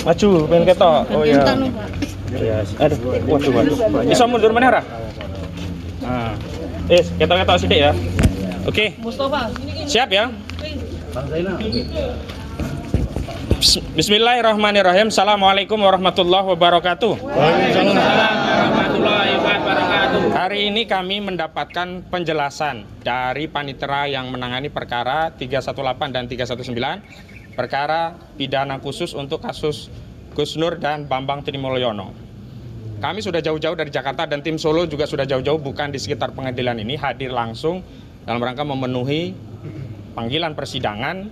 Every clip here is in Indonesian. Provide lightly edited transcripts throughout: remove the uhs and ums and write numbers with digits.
Maju, pengen ketok. Oh ya. Ya, aduh, waduh. Bisa mundur mana, Ra? Nah. Ketok-ketok sidik ya. Oke. Mustafa, siap ya? Bang Zainal. Bismillahirrahmanirrahim. Assalamualaikum warahmatullahi wabarakatuh. Waalaikumsalam warahmatullahi wabarakatuh. Hari ini kami mendapatkan penjelasan dari panitera yang menangani perkara 318 dan 319, perkara pidana khusus untuk kasus Gus Nur dan Bambang Trimulyono. Kami sudah jauh-jauh dari Jakarta dan tim Solo juga sudah jauh-jauh bukan di sekitar pengadilan ini, hadir langsung dalam rangka memenuhi panggilan persidangan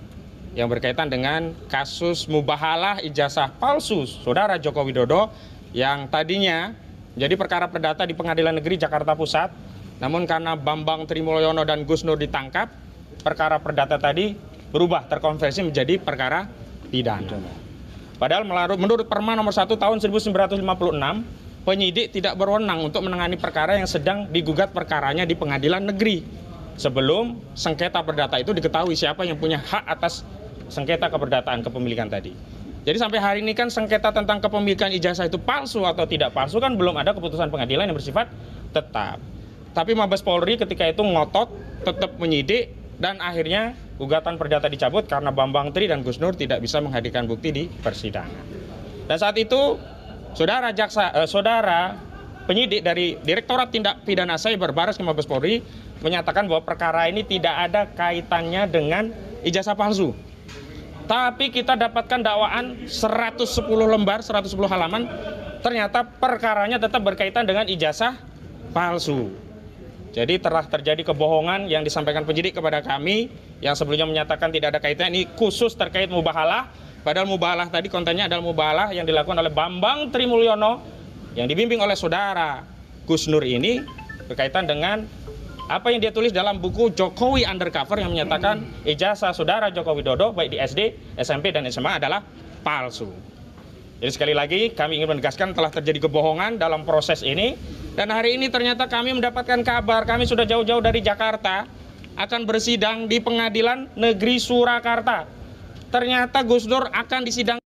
yang berkaitan dengan kasus mubahalah ijazah palsu Saudara Joko Widodo yang tadinya jadi perkara perdata di Pengadilan Negeri Jakarta Pusat. Namun karena Bambang Trimulyono dan Gus Nur ditangkap, perkara perdata tadi berubah terkonversi menjadi perkara pidana. Padahal menurut Perma nomor 1 tahun 1956, penyidik tidak berwenang untuk menangani perkara yang sedang digugat perkaranya di Pengadilan Negeri sebelum sengketa perdata itu diketahui siapa yang punya hak atas sengketa keperdataan kepemilikan tadi. Jadi sampai hari ini kan sengketa tentang kepemilikan ijazah itu palsu atau tidak palsu kan belum ada keputusan pengadilan yang bersifat tetap. Tapi Mabes Polri ketika itu ngotot tetap menyidik dan akhirnya gugatan perdata dicabut karena Bambang Tri dan Gus Nur tidak bisa menghadirkan bukti di persidangan. Dan saat itu saudara penyidik dari Direktorat Tindak Pidana Cyber Barreskrim Mabes Polri menyatakan bahwa perkara ini tidak ada kaitannya dengan ijazah palsu. Tapi kita dapatkan dakwaan 110 lembar, 110 halaman, ternyata perkaranya tetap berkaitan dengan ijazah palsu. Jadi telah terjadi kebohongan yang disampaikan penyidik kepada kami yang sebelumnya menyatakan tidak ada kaitannya, ini khusus terkait mubahalah. Padahal mubahalah tadi kontennya adalah mubahalah yang dilakukan oleh Bambang Trimulyono yang dibimbing oleh saudara Gus Nur ini berkaitan dengan apa yang dia tulis dalam buku Jokowi Undercover yang menyatakan ijazah saudara Joko Widodo baik di SD, SMP, dan SMA adalah palsu. Jadi sekali lagi kami ingin menegaskan telah terjadi kebohongan dalam proses ini. Dan hari ini ternyata kami mendapatkan kabar, kami sudah jauh-jauh dari Jakarta akan bersidang di Pengadilan Negeri Surakarta. Ternyata Gus Nur akan disidang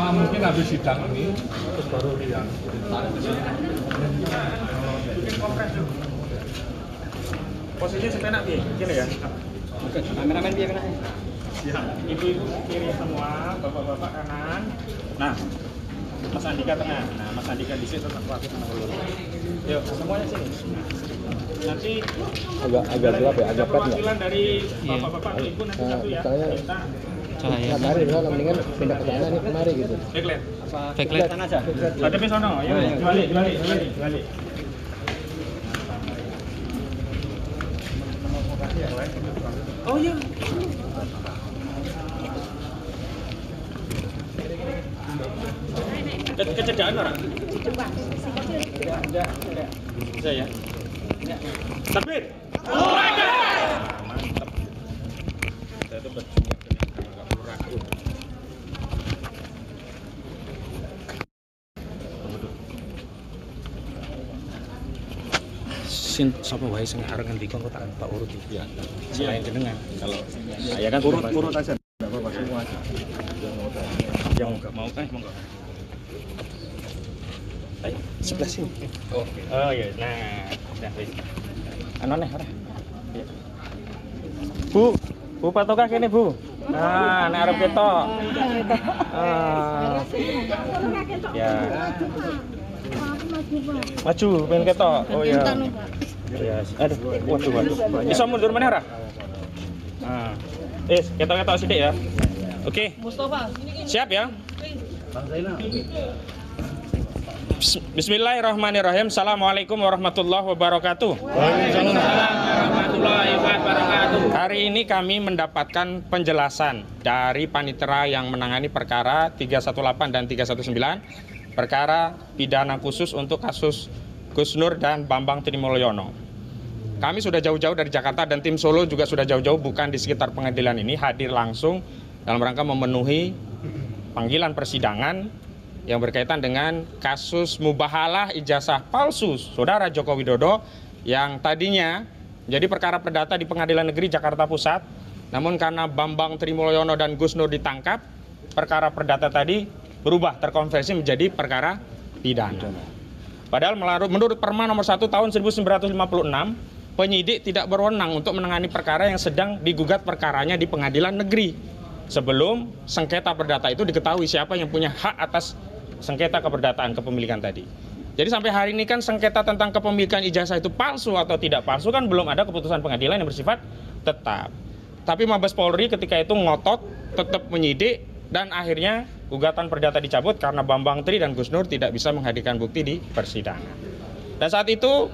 mungkin habis sidang ini terus baru yang posisinya sepenak gini ya. Kameramen dia kena. Ya, ibu-ibu kiri semua, bapak-bapak kanan. Nah, Mas Andika tengah. Nah, Mas Andika di situ tetap waktu sama dulu. Yuk, semuanya sini. Nanti Agak gelap ya, agak pet perwakilan dari bapak-bapak atau ibu nanti satu ya. Kita cahaya. Kemarin kalau mendingan pindah ke sana nih kemari gitu. backlight. Backlight sana aja. Ada di sono, yuk. Balik. Oh iya. Kecedaan orang? Bisa ya? Takbir! Mantap. Saya itu berjuang dengan agak ragu. Sapa wae sing arep ngendika kok tak urut iki ya. Selain jenengan. Kalau ya kan urut aja. Enggak apa-apa semua aja. Yang enggak mau kan monggo. Ayo, sebelah sini. Oke. Oh iya, nah wis. Anu neh ora. Iya. Bu patoka kene, Bu. Nah, nek arep ketok. Ya. Maju, pengen ketok. Oh iya. Ya, aduh, waduh. Bisa mundur meneh ora? Nah. Ketok-ketok sithik ya. Oke. Mustafa, siap ya? Bismillahirrahmanirrahim. Assalamualaikum warahmatullahi wabarakatuh. Waalaikumsalam warahmatullahi wabarakatuh. Hari ini kami mendapatkan penjelasan dari panitera yang menangani perkara 318 dan 319, perkara pidana khusus untuk kasus Gus Nur dan Bambang Trimulyono. Kami sudah jauh-jauh dari Jakarta dan tim Solo juga sudah jauh-jauh bukan di sekitar pengadilan ini, hadir langsung dalam rangka memenuhi panggilan persidangan yang berkaitan dengan kasus mubahalah ijazah palsu Saudara Joko Widodo yang tadinya jadi perkara perdata di Pengadilan Negeri Jakarta Pusat. Namun karena Bambang Trimulyono dan Gus Nur ditangkap, perkara perdata tadi berubah terkonversi menjadi perkara pidana. Padahal menurut Perma nomor 1 tahun 1956, penyidik tidak berwenang untuk menangani perkara yang sedang digugat perkaranya di Pengadilan Negeri sebelum sengketa perdata itu diketahui siapa yang punya hak atas sengketa keperdataan kepemilikan tadi. Jadi sampai hari ini kan sengketa tentang kepemilikan ijazah itu palsu atau tidak palsu kan belum ada keputusan pengadilan yang bersifat tetap. Tapi Mabes Polri ketika itu ngotot tetap menyidik dan akhirnya gugatan perdata dicabut karena Bambang Tri dan Gus Nur tidak bisa menghadirkan bukti di persidangan. Dan saat itu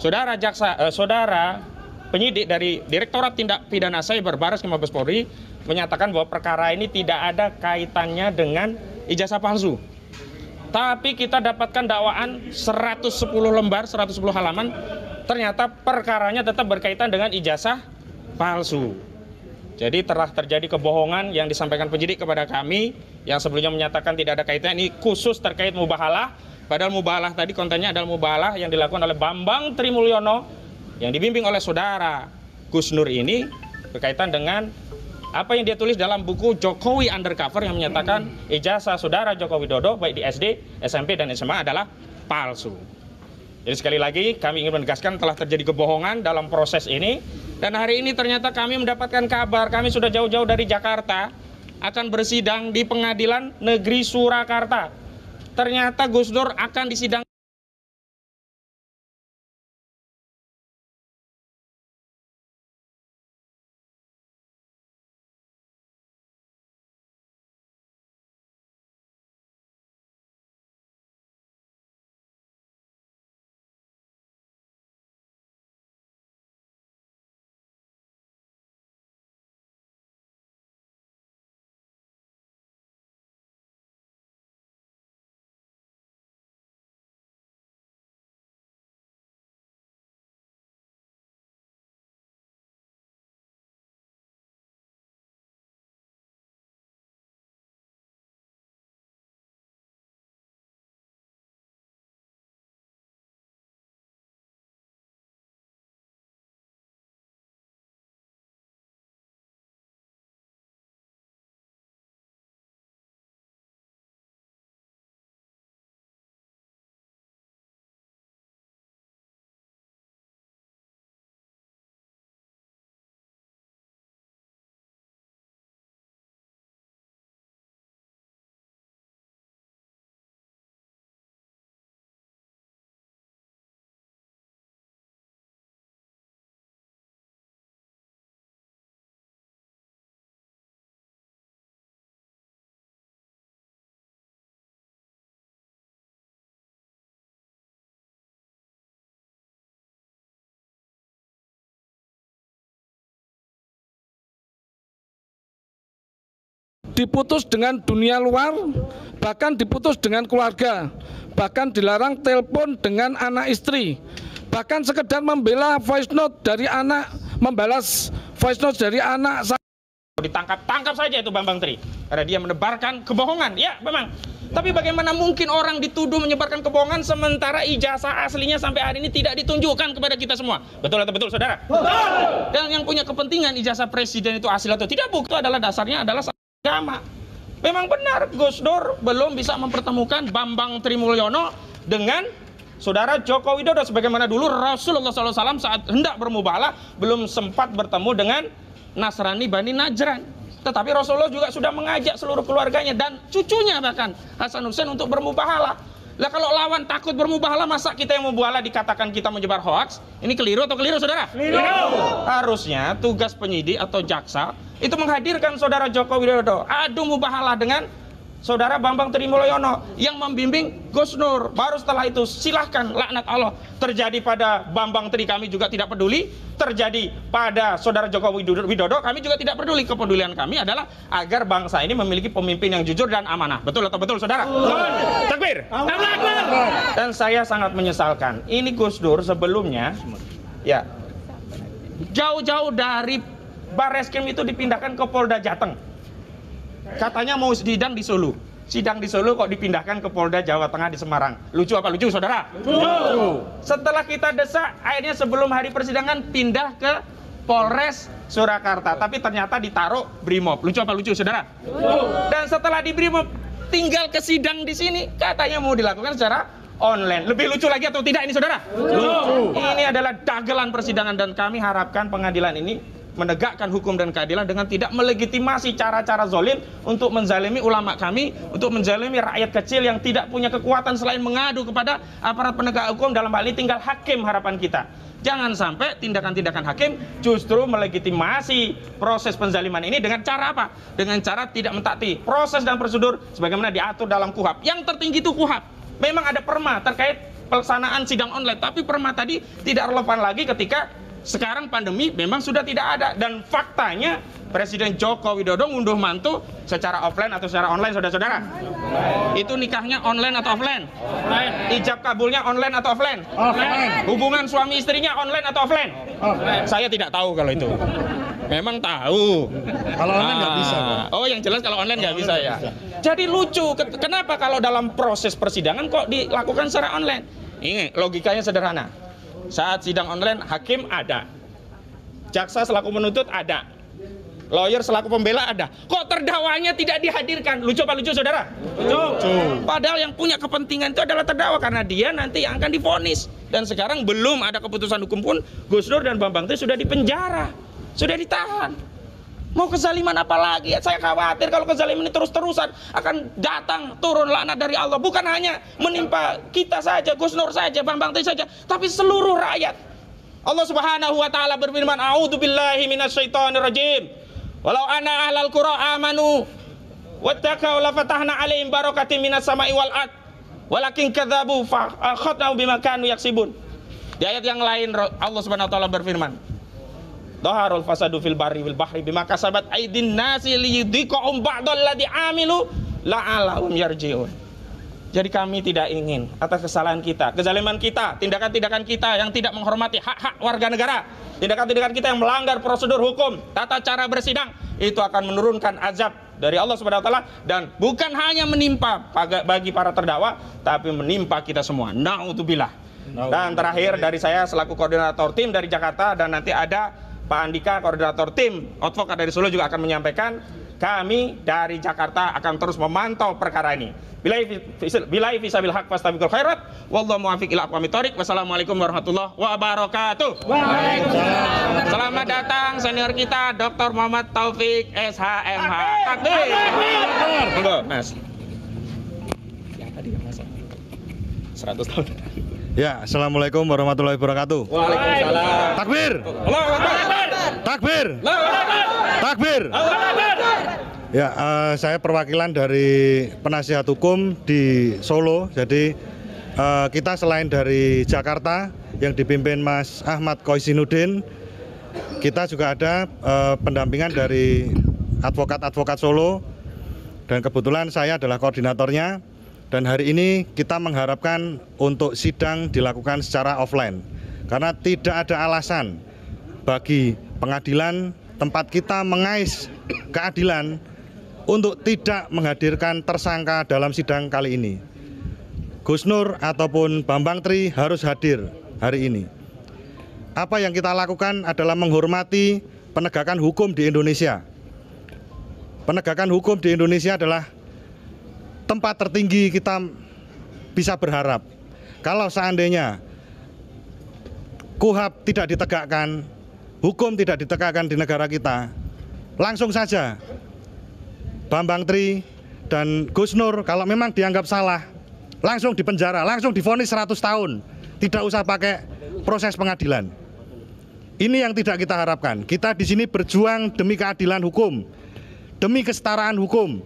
saudara penyidik dari Direktorat Tindak Pidana Cyber Barreskrim Mabes Polri menyatakan bahwa perkara ini tidak ada kaitannya dengan ijazah palsu. Tapi kita dapatkan dakwaan 110 lembar, 110 halaman, ternyata perkaranya tetap berkaitan dengan ijazah palsu. Jadi telah terjadi kebohongan yang disampaikan penyidik kepada kami yang sebelumnya menyatakan tidak ada kaitannya, ini khusus terkait mubahalah. Padahal mubahalah tadi kontennya adalah mubahalah yang dilakukan oleh Bambang Trimulyono yang dibimbing oleh saudara Gus Nur ini berkaitan dengan apa yang dia tulis dalam buku Jokowi Undercover yang menyatakan ijazah saudara Joko Widodo baik di SD, SMP, dan SMA adalah palsu. Jadi sekali lagi kami ingin menegaskan telah terjadi kebohongan dalam proses ini. Dan hari ini ternyata kami mendapatkan kabar, kami sudah jauh-jauh dari Jakarta akan bersidang di Pengadilan Negeri Surakarta. Ternyata Gus Nur akan disidang diputus dengan dunia luar, bahkan diputus dengan keluarga, bahkan dilarang telepon dengan anak istri, bahkan sekedar membela voice note dari anak, membalas voice note dari anak. Ditangkap saja itu Bambang Tri karena dia menebarkan kebohongan. Ya memang, tapi bagaimana mungkin orang dituduh menyebarkan kebohongan sementara ijazah aslinya sampai hari ini tidak ditunjukkan kepada kita semua? Betul atau betul, saudara? Betul. Dan yang punya kepentingan ijazah presiden itu asli atau tidak, bukti adalah dasarnya adalah agama. Memang benar Gus Dur belum bisa mempertemukan Bambang Trimulyono dengan saudara Joko Widodo, sebagaimana dulu Rasulullah SAW saat hendak bermubahalah belum sempat bertemu dengan Nasrani Bani Najran. Tetapi Rasulullah juga sudah mengajak seluruh keluarganya dan cucunya bahkan Hasan Hussein untuk bermubahalah. Lah kalau lawan takut bermubahalah, masa kita yang mubahalah dikatakan kita menyebar hoaks? Ini keliru atau keliru, saudara? Keliru. Harusnya tugas penyidik atau jaksa itu menghadirkan saudara Joko Widodo adu mubahalah dengan saudara Bambang Trimulyono yang membimbing Gus Nur. Baru setelah itu silahkan laknat Allah terjadi pada Bambang Tri, kami juga tidak peduli. Terjadi pada saudara Joko Widodo, kami juga tidak peduli. Kepedulian kami adalah agar bangsa ini memiliki pemimpin yang jujur dan amanah. Betul atau betul, saudara? Takbir. Dan saya sangat menyesalkan, ini Gus Dur sebelumnya ya jauh-jauh dari Barreskrim itu dipindahkan ke Polda Jateng. Katanya mau sidang di Solo. Sidang di Solo kok dipindahkan ke Polda Jawa Tengah di Semarang. Lucu apa lucu, saudara? Lucu. Setelah kita desak, akhirnya sebelum hari persidangan pindah ke Polres Surakarta. Tapi ternyata ditaruh Brimob. Lucu apa lucu, saudara? Lucu. Dan setelah di Brimob, tinggal ke sidang di sini. Katanya mau dilakukan secara online. Lebih lucu lagi atau tidak ini, saudara? Lucu. Ini adalah dagelan persidangan dan kami harapkan pengadilan ini menegakkan hukum dan keadilan dengan tidak melegitimasi cara-cara zolim untuk menzalimi ulama kami, untuk menzalimi rakyat kecil yang tidak punya kekuatan selain mengadu kepada aparat penegak hukum. Dalam hal ini tinggal hakim. Harapan kita jangan sampai tindakan-tindakan hakim justru melegitimasi proses penzaliman ini dengan cara apa? Dengan cara tidak mentaati proses dan prosedur sebagaimana diatur dalam KUHAP. Yang tertinggi itu KUHAP. Memang ada perma terkait pelaksanaan sidang online, tapi perma tadi tidak relevan lagi ketika sekarang pandemi memang sudah tidak ada. Dan faktanya Presiden Joko Widodo ngunduh mantu secara offline atau secara online, saudara-saudara? Itu nikahnya online atau offline? Offline. Ijab kabulnya online atau offline? Offline. Hubungan suami istrinya online atau offline? Offline. Saya tidak tahu kalau itu. Memang tahu. Kalau online nggak bisa. Oh, yang jelas kalau online nggak bisa ya. Jadi lucu. Kenapa kalau dalam proses persidangan kok dilakukan secara online? Ini logikanya sederhana. Saat sidang online, hakim ada, jaksa selaku menuntut ada, lawyer selaku pembela ada. Kok terdakwanya tidak dihadirkan? Lucu apa lucu, saudara? Lucu. Padahal yang punya kepentingan itu adalah terdakwa karena dia nanti yang akan divonis. Dan sekarang belum ada keputusan hukum pun, Gus Dur dan Bambang Tri sudah dipenjara, sudah ditahan. Mau kezaliman apa lagi? Saya khawatir kalau kezaliman ini terus-terusan akan datang turun laknat dari Allah. Bukan hanya menimpa kita saja, Gus Nur saja, Bambang Tri saja, tapi seluruh rakyat. Allah Subhanahu wa taala berfirman, "A'udzubillahi minasyaitonirrajim. Walau anna ahlal qura amanu wattaqau la fatahna 'alaihim barakatin minas sama'i wal ard. Walakin kadzabu fa khatau bima kanu yaksibun." Di ayat yang lain Allah Subhanahu wa taala berfirman, "Dhaharul fasadu fil barri wal bahri bima kasabat aydin nasi liyudhiqahum ba'dal ladzi amilu la'allahum yarji'un." Jadi kami tidak ingin atas kesalahan kita, kezaliman kita, tindakan-tindakan kita yang tidak menghormati hak-hak warga negara, tindakan-tindakan kita yang melanggar prosedur hukum, tata cara bersidang, itu akan menurunkan azab dari Allah Subhanahu wa taala dan bukan hanya menimpa bagi para terdakwa, tapi menimpa kita semua. Na'udzubillah. Dan terakhir dari saya selaku koordinator tim dari Jakarta, dan nanti ada Pak Andika, koordinator tim advokat dari Solo juga akan menyampaikan, kami dari Jakarta akan terus memantau perkara ini. Billahi fisabil haq fastabiqul khairat wallahu muwaffiq ila aqwamit thoriq. Wassalamualaikum warahmatullahi wabarakatuh. Waalaikumsalam. Selamat datang senior kita Dr. Muhammad Taufik SHMH. Takbir. Monggo, Mas. Yang tadi yang masak 100 tahun. Ya, assalamualaikum warahmatullahi wabarakatuh. Waalaikumsalam. Takbir. Allahu Akbar. Takbir. Allahu Akbar. Takbir. Allahu Akbar. Ya, saya perwakilan dari penasihat hukum di Solo. Jadi kita selain dari Jakarta yang dipimpin Mas Ahmad Koisinuddin, kita juga ada pendampingan dari advokat-advokat Solo dan kebetulan saya adalah koordinatornya. Dan hari ini kita mengharapkan untuk sidang dilakukan secara offline, karena tidak ada alasan bagi pengadilan tempat kita mengais keadilan untuk tidak menghadirkan tersangka dalam sidang kali ini. Gus Nur ataupun Bambang Tri harus hadir hari ini. Apa yang kita lakukan adalah menghormati penegakan hukum di Indonesia. Penegakan hukum di Indonesia adalah tempat tertinggi kita bisa berharap. Kalau seandainya KUHAP tidak ditegakkan, hukum tidak ditegakkan di negara kita, langsung saja Bambang Tri dan Gus Nur kalau memang dianggap salah, langsung dipenjara, langsung divonis 100 tahun. Tidak usah pakai proses pengadilan. Ini yang tidak kita harapkan. Kita di sini berjuang demi keadilan hukum, demi kesetaraan hukum.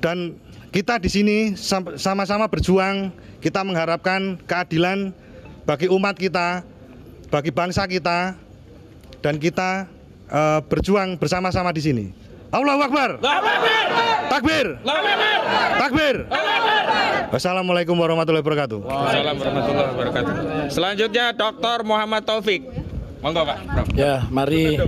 Dan kita di sini sama-sama berjuang, kita mengharapkan keadilan bagi umat kita, bagi bangsa kita, dan kita berjuang bersama-sama di sini. Allahu Akbar. Takbir. Takbir. Wassalamualaikum warahmatullahi wabarakatuh. Waalaikumsalam warahmatullahi wabarakatuh. Selanjutnya Dr. Muhammad Taufik. Monggo Pak. Prof. Ya, mari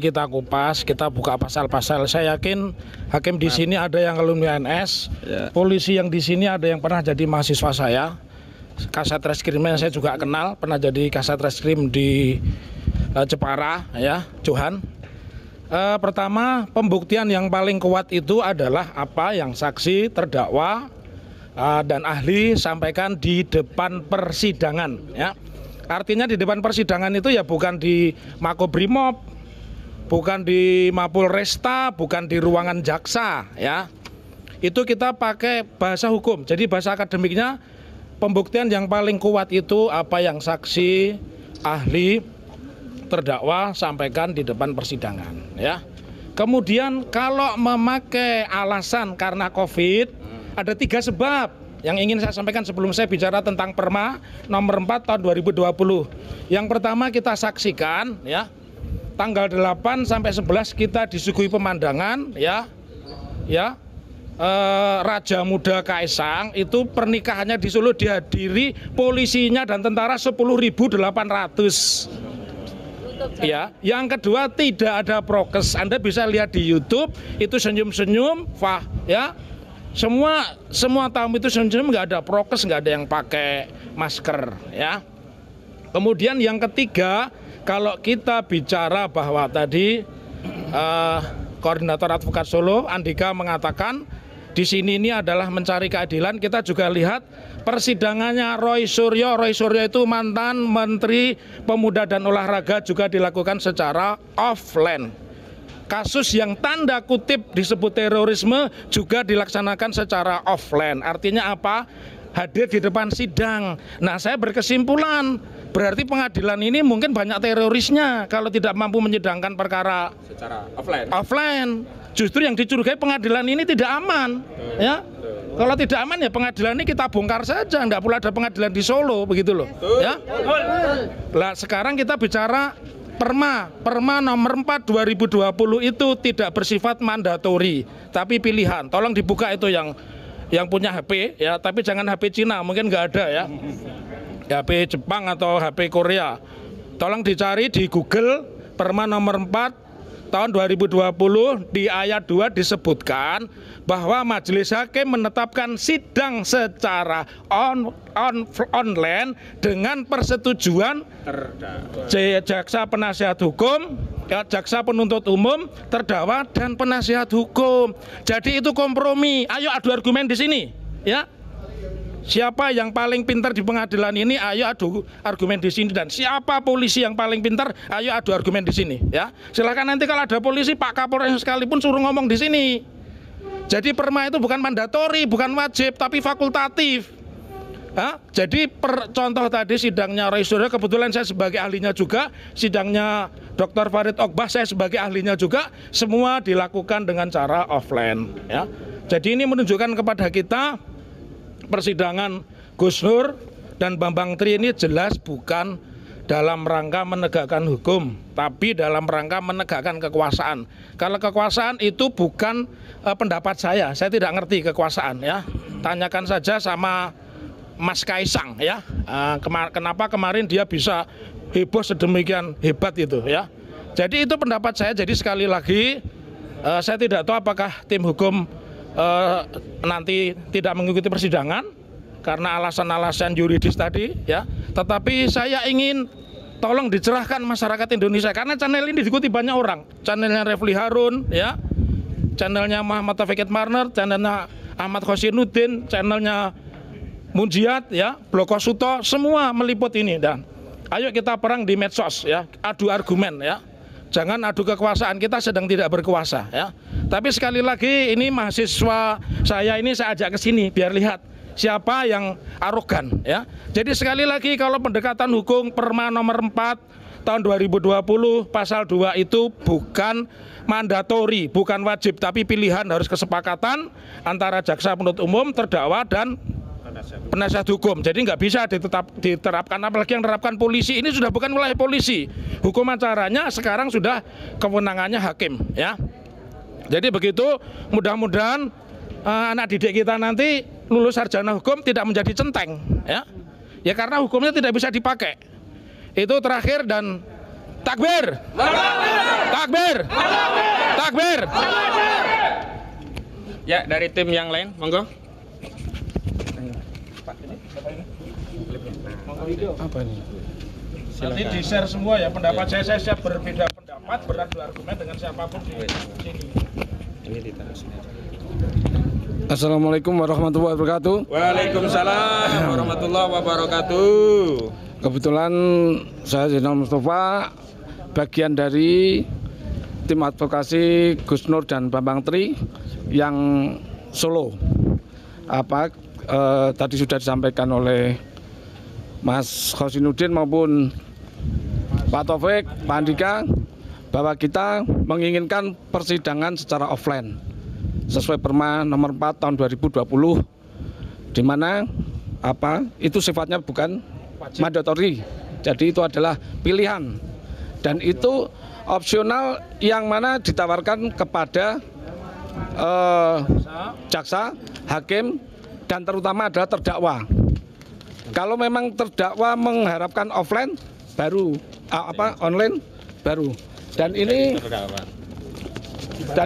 kita kupas, kita buka pasal-pasal. Saya yakin hakim di sini ada yang alumni NS, polisi yang di sini ada yang pernah jadi mahasiswa saya. Kasat Reskrimnya saya juga kenal, pernah jadi Kasat Reskrim di Jepara, ya, Johan. Pertama, pembuktian yang paling kuat itu adalah apa yang saksi, terdakwa, dan ahli sampaikan di depan persidangan, ya. Artinya di depan persidangan itu ya bukan di Makobrimob, bukan di Mapolresta, bukan di ruangan jaksa, ya. Itu kita pakai bahasa hukum. Jadi bahasa akademiknya pembuktian yang paling kuat itu apa yang saksi, ahli, terdakwa sampaikan di depan persidangan, ya. Kemudian kalau memakai alasan karena COVID, ada 3 sebab yang ingin saya sampaikan sebelum saya bicara tentang Perma nomor 4 tahun 2020. Yang pertama kita saksikan, ya, tanggal 8 sampai 11 kita disuguhi pemandangan, ya, Raja Muda Kaisang itu pernikahannya di Solo dihadiri polisinya dan tentara 10.800. Ya, yang kedua tidak ada prokes. Anda bisa lihat di YouTube itu senyum-senyum, ya. Semua tamu itu senyum, nggak ada prokes, nggak ada yang pakai masker, ya. Kemudian yang ketiga, kalau kita bicara bahwa tadi koordinator advokat Solo Andika mengatakan di sini ini adalah mencari keadilan, kita juga lihat persidangannya Roy Suryo. Roy Suryo itu mantan Menteri Pemuda dan Olahraga, juga dilakukan secara offline. Kasus yang tanda kutip disebut terorisme juga dilaksanakan secara offline. Artinya apa? Hadir di depan sidang. Nah, saya berkesimpulan berarti pengadilan ini mungkin banyak terorisnya kalau tidak mampu menyidangkan perkara Secara offline. Offline. Justru yang dicurigai pengadilan ini tidak aman, ya. Kalau tidak aman ya pengadilan ini kita bongkar saja, enggak pula ada pengadilan di Solo, begitu loh, ya. Lah sekarang kita bicara Perma nomor 4 2020 itu tidak bersifat mandatori, tapi pilihan. Tolong dibuka itu yang punya HP, ya, tapi jangan HP Cina, mungkin nggak ada, ya. HP Jepang atau HP Korea. Tolong dicari di Google Perma nomor 4 tahun 2020 di ayat 2 disebutkan bahwa majelis hakim menetapkan sidang secara online dengan persetujuan jaksa penasihat hukum, jaksa penuntut umum, terdakwa dan penasihat hukum. Jadi itu kompromi. Ayo adu argumen di sini, ya. Siapa yang paling pintar di pengadilan ini, ayo adu argumen di sini. Dan siapa polisi yang paling pintar, ayo adu argumen di sini, ya. Silakan nanti kalau ada polisi, Pak Kapolres sekalipun suruh ngomong di sini. Jadi Perma itu bukan mandatori, bukan wajib, tapi fakultatif. Jadi contoh tadi sidangnya Roy Suryo, kebetulan saya sebagai ahlinya juga, sidangnya Dr. Farid Ogbah saya sebagai ahlinya juga, semua dilakukan dengan cara offline, ya. Jadi ini menunjukkan kepada kita persidangan Gus Nur dan Bambang Tri ini jelas bukan dalam rangka menegakkan hukum, tapi dalam rangka menegakkan kekuasaan. Kalau kekuasaan itu bukan pendapat saya tidak ngerti kekuasaan ya. Tanyakan saja sama Mas Kaisang ya. Kenapa kemarin dia bisa heboh sedemikian hebat itu ya. Jadi itu pendapat saya. Jadi sekali lagi saya tidak tahu apakah tim hukum nanti tidak mengikuti persidangan karena alasan-alasan yuridis tadi ya. Tetapi saya ingin tolong dicerahkan masyarakat Indonesia karena channel ini diikuti banyak orang. Channelnya Refli Harun ya, channelnya Muhammad Taufiq Marner, channelnya Ahmad Khosinuddin, channelnya Munjiat ya, Bloko Suto, semua meliput ini. Dan ayo kita perang di medsos ya, adu argumen ya. Jangan adu kekuasaan, kita sedang tidak berkuasa ya. Tapi sekali lagi ini mahasiswa saya ini saya ajak ke sini biar lihat siapa yang arogan ya. Jadi sekali lagi kalau pendekatan hukum Perma nomor 4 tahun 2020 pasal 2 itu bukan mandatori, bukan wajib, tapi pilihan, harus kesepakatan antara jaksa penuntut umum, terdakwa dan penasihat hukum. Jadi nggak bisa diterapkan, apalagi yang diterapkan polisi. Ini sudah bukan wilayah polisi. Hukum acaranya sekarang sudah kewenangannya hakim ya. Jadi begitu, mudah-mudahan anak didik kita nanti lulus sarjana hukum tidak menjadi centeng ya. Ya karena hukumnya tidak bisa dipakai. Itu terakhir dan takbir. Takbir. Takbir. Ya, dari tim yang lain, monggo. Apa ini? Nanti di-share semua ya pendapat saya siap berbeda pendapat, beradu argumen dengan siapapun di sini. Ini ditaruh sini aja. Assalamualaikum warahmatullahi wabarakatuh. Waalaikumsalam warahmatullahi wabarakatuh. Kebetulan saya Zainal Mustafa, bagian dari tim advokasi Gus Nur dan Bambang Tri yang Solo. Tadi sudah disampaikan oleh Mas Khosinuddin maupun Pak Taufik, Pak Andika, bahwa kita menginginkan persidangan secara offline sesuai Perma nomor 4 tahun 2020, di mana itu sifatnya bukan mandatori, jadi itu adalah pilihan dan itu opsional yang mana ditawarkan kepada jaksa, hakim, dan terutama adalah terdakwa. Kalau memang terdakwa mengharapkan offline baru online baru. Dan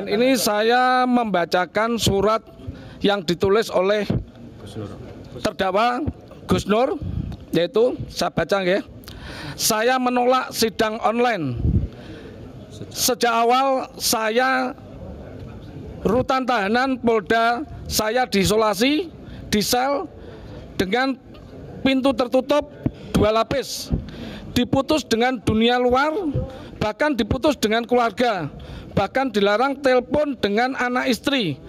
ini saya membacakan surat yang ditulis oleh terdakwa Gus Nur, yaitu saya baca ya. Saya menolak sidang online. Sejak awal saya rutan tahanan Polda, saya diisolasi di sel dengan pintu tertutup 2 lapis, diputus dengan dunia luar, bahkan diputus dengan keluarga, bahkan dilarang telepon dengan anak istri,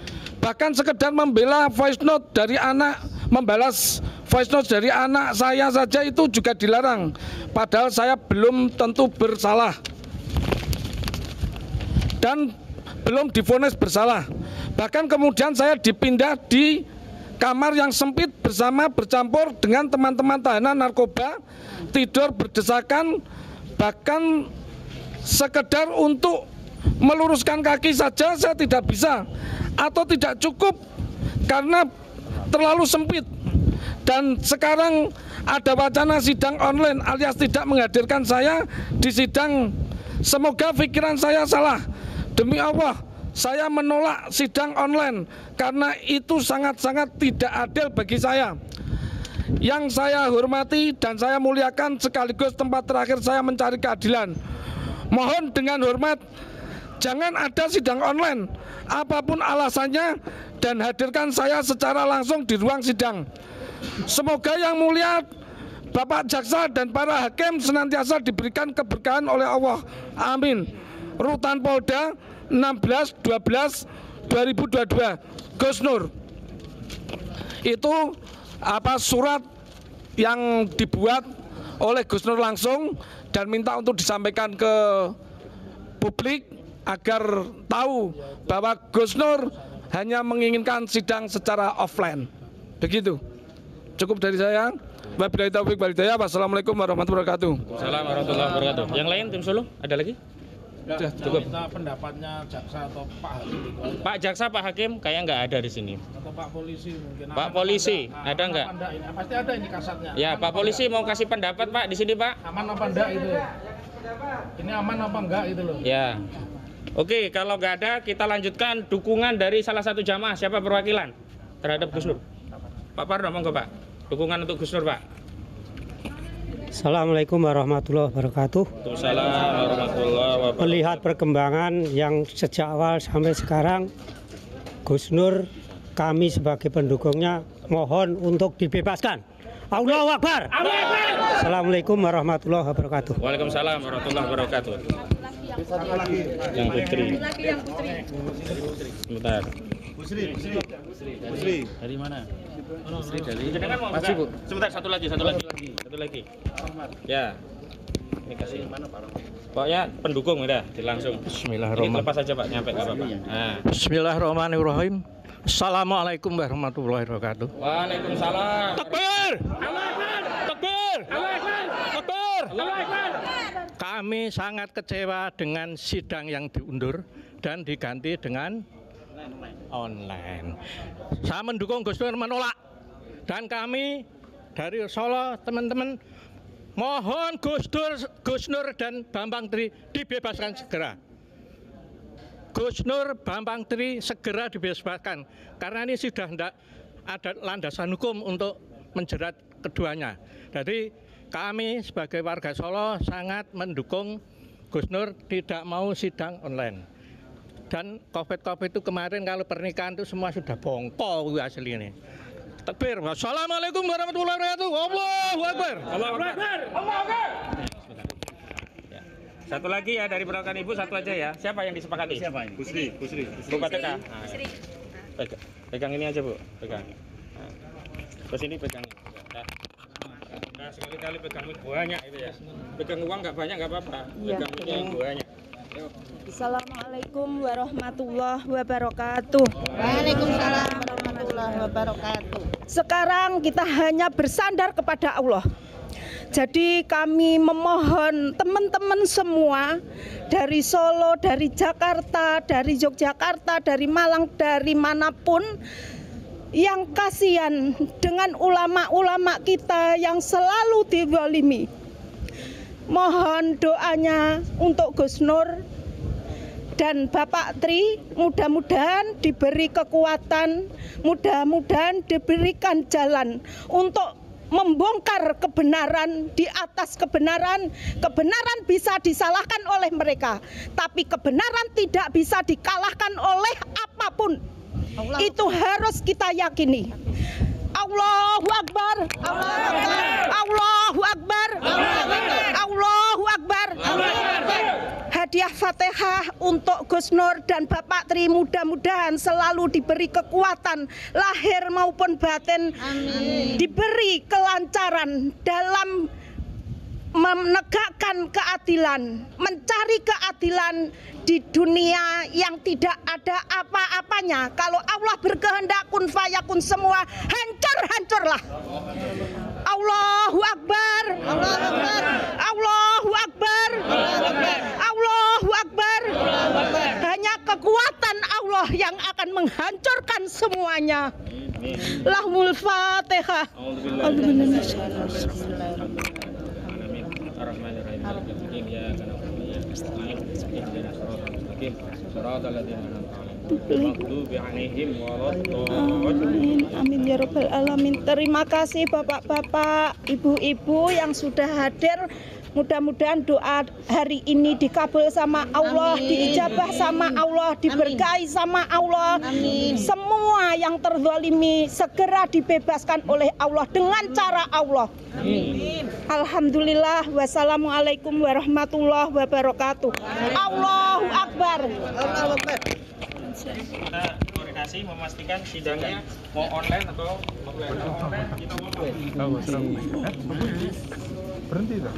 bahkan sekedar membela voice note dari anak, membalas voice note dari anak saya saja itu juga dilarang, padahal saya belum tentu bersalah dan belum divonis bersalah. Bahkan kemudian saya dipindah di kamar yang sempit bercampur dengan teman-teman tahanan narkoba, tidur berdesakan, bahkan sekedar untuk meluruskan kaki saja saya tidak bisa atau tidak cukup karena terlalu sempit. Dan sekarang ada wacana sidang online alias tidak menghadirkan saya di sidang. Semoga pikiran saya salah. Demi Allah, saya menolak sidang online karena itu sangat-sangat tidak adil bagi saya. Yang saya hormati dan saya muliakan sekaligus tempat terakhir saya mencari keadilan. Mohon dengan hormat, jangan ada sidang online, apapun alasannya, dan hadirkan saya secara langsung di ruang sidang. Semoga yang mulia Bapak Jaksa dan para hakim senantiasa diberikan keberkahan oleh Allah. Amin. Rutan Polda 16/12/2022, Gus Nur. Itu surat yang dibuat oleh Gus Nur langsung dan minta untuk disampaikan ke publik agar tahu bahwa Gus Nur hanya menginginkan sidang secara offline. Begitu. Cukup dari saya. Wabillahi taufiq wal hidayah. Wassalamualaikum warahmatullahi wabarakatuh. Assalamualaikum warahmatullahi wabarakatuh. Yang lain tim Solo ada lagi? Sudah cukup. Minta pendapatnya jaksa atau Pak Hakim itu aja. Pak Jaksa, Pak Hakim kayak nggak ada di sini. Atau Pak Polisi mungkin. Pak Polisi, ada nggak? Pasti ada ini kasatnya. Ya, Pak Polisi mau kasih pendapat Pak di sini Pak. Aman apa enggak itu? Ini aman apa enggak itu loh? Ya. Oke, kalau nggak ada kita lanjutkan dukungan dari salah satu jamaah. Siapa perwakilan terhadap Gus Nur? Pak Pardo, monggo Pak. Dukungan untuk Gus Nur Pak. Assalamualaikum warahmatullahi wabarakatuh. Waalaikumsalam warahmatullahi wabarakatuh. Melihat perkembangan yang sejak awal sampai sekarang, Gus Nur, kami sebagai pendukungnya mohon untuk dibebaskan. Allahu Akbar. Assalamualaikum warahmatullahi wabarakatuh. Waalaikumsalam warahmatullahi wabarakatuh. Yang putri. Sebentar. Busri. Dari mana? Jenengan mau masih Bu. Sebentar, satu lagi. Ya. Ini kasih mana Pak? Pokoknya pendukung udah langsung. Bismillahirrahmanirrahim. Lepas aja Pak, nyampe enggak apa-apa. Nah. Bismillahirrahmanirrahim. Assalamualaikum warahmatullahi wabarakatuh. Waalaikumsalam. Takbir! Takbir! Takbir! Kami sangat kecewa dengan sidang yang diundur dan diganti dengan online. Saya mendukung Gus Nur menolak. Dan kami dari Solo teman-teman mohon Gus Nur dan Bambang Tri dibebaskan segera. Gus Nur, Bambang Tri segera dibebaskan karena ini sudah tidak ada landasan hukum untuk menjerat keduanya. Jadi kami sebagai warga Solo sangat mendukung Gus Nur tidak mau sidang online. Dan COVID itu kemarin kalau pernikahan itu semua sudah bongkol asli ini. Takbir. Wassalamualaikum warahmatullahi wabarakatuh. Allahu Akbar. Allahu Akbar. Allahu Akbar. Satu lagi ya dari perwakilan Ibu, satu aja ya. Siapa yang disepakati? Siapa ini? Busri. Bu Pateka. Pegang ini aja Bu, pegang. Terus ini pegang. Nah, sekali-kali pegang banyak itu ya. Pegang uang nggak banyak nggak apa-apa. Pegang yang banyak. Assalamualaikum warahmatullahi wabarakatuh. Waalaikumsalam warahmatullahi wabarakatuh. Sekarang kita hanya bersandar kepada Allah. Jadi kami memohon teman-teman semua dari Solo, dari Jakarta, dari Yogyakarta, dari Malang, dari manapun yang kasihan dengan ulama-ulama kita yang selalu dizalimi. Mohon doanya untuk Gus Nur dan Bapak Tri, mudah-mudahan diberi kekuatan, mudah-mudahan diberikan jalan untuk membongkar kebenaran di atas kebenaran. Kebenaran bisa disalahkan oleh mereka, tapi kebenaran tidak bisa dikalahkan oleh apapun. Itu harus kita yakini. Allahu Akbar. Allahu Akbar. Allahu Akbar. Hadiah Fatihah untuk Gus Nur dan Bapak Tri, mudah-mudahan selalu diberi kekuatan lahir maupun batin. Amin. Diberi kelancaran dalam menegakkan keadilan, mencari keadilan di dunia yang tidak ada apa-apanya. Kalau Allah berkehendak kun fayakun, semua hancur-hancurlah. Allahu Akbar. Allahu Akbar. Allahu Akbar. Allahu Akbar. Hanya kekuatan Allah yang akan menghancurkan semuanya. Lahumul Fatihah. Amin ya rabbal alamin. Terima kasih bapak-bapak, ibu-ibu yang sudah hadir. Mudah-mudahan doa hari ini dikabul sama Allah, diijabah sama Allah, diberkahi sama Allah. Amin. Semua yang terzalimi segera dibebaskan oleh Allah dengan cara Allah. Amin. Alhamdulillah. Wassalamualaikum warahmatullahi wabarakatuh. Allahu Akbar. Allahu Akbar. Kita koordinasi memastikan sidangnya mau online atau offline. Kita mau Berhenti dah.